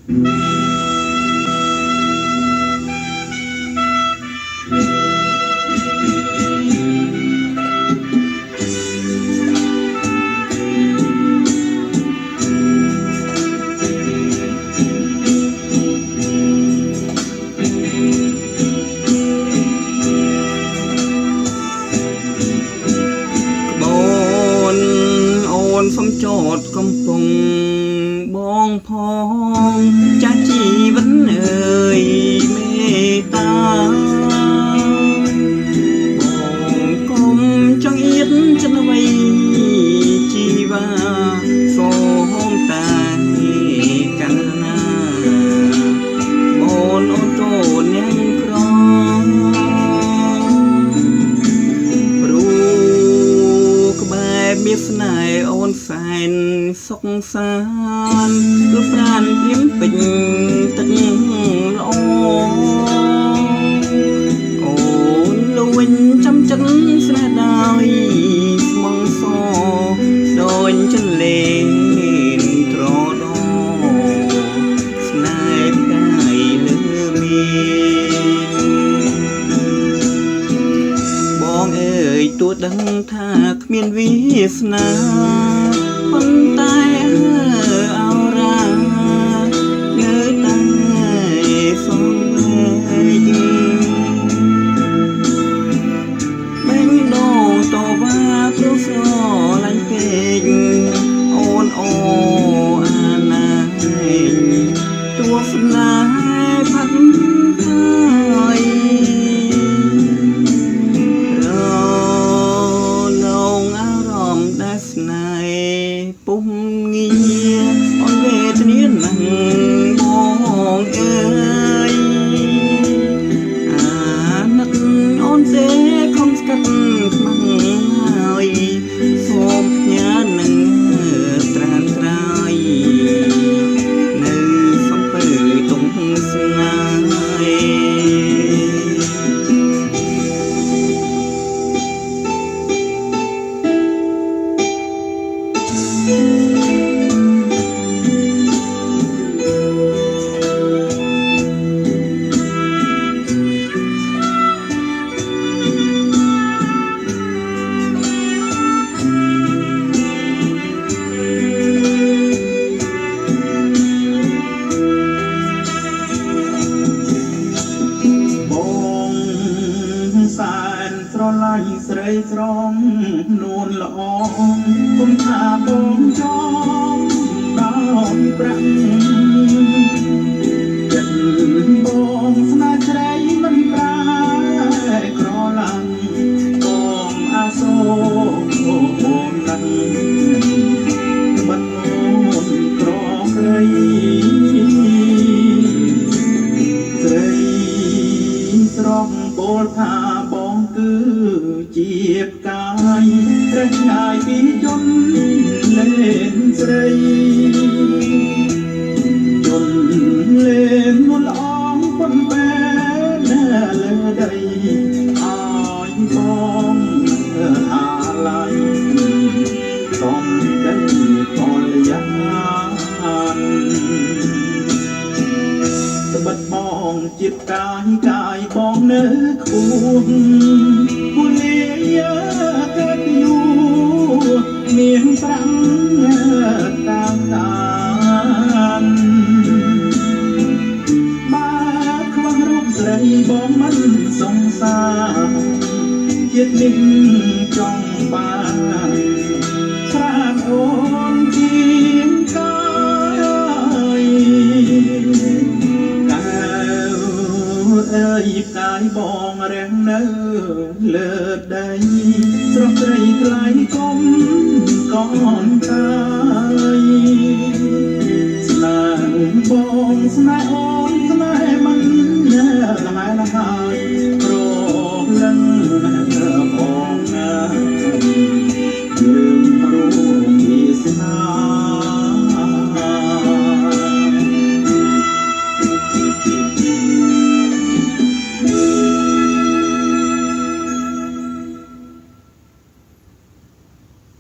សំចតកំពុងបងផងចាស់ជីវិតអើយមេតាបងកុំចង់អៀតចិនអ្វីជីវ៉ាសូមតែកាលណាបងអូនតូនញ៉ាំក្រមានស្នេហ៍អូនសែនសុខសាន្តគឺប្រានព្រៀមពេញទឹកល្អអូនលួញចាំចិត្តស្នេហ៍ដោយស្មងសដូចចន្លេត្រដោស្នេហ៍កាយលើមានបងអើយទួដឹងថាគ្មានវាសនាប៉ុន្តែអរ៉ានៅតែសងវែងបែងដងតវ៉ាព្រោះស្រឡាញ់ពេកអូនអូអាណាទោះស្នេហ៍ផាត់ហើយស្នេហ៍ពុំងាអូនវេទនាណាស់បងអើយអាណិតអូនទេខំស្កាត់ខ្មាំងហើយសូមផ្ញើនឹងត្រានត្រើយនៅសំពើទុំស្នេហ៍ស្រឡាញ់ស្រីស្រងនួនល្អគុំថាបងចំដល់ប្រាំងចិត្តបងស្នេហ៍ស្រីមិនប្រាក្រឡាំងបងអាសូអូនណាស់បាត់អូនក្រក្រៃស្រីស្រងពោលថាបងគឺជាផ្កាយរះឆ្ងាយពីជន់លេនស្រីជន់លេនមុនអងប៉ុនបែលើដីឲ្យបងអាឡ័យសំដីកលយ៉ាងត្បិតបងជាតិកាយបងនៅខ្ពស់ពួកលាកើតយូមានប្រាំតាមបើខ្វះរូបស្រីបងមិនសង្សារជាតិនេះចង់បានស្រាបអូនជាងកាយអើយផ្កាយបងរាំងនៅលើដីស្រស់ស្រីថ្លៃកុំកន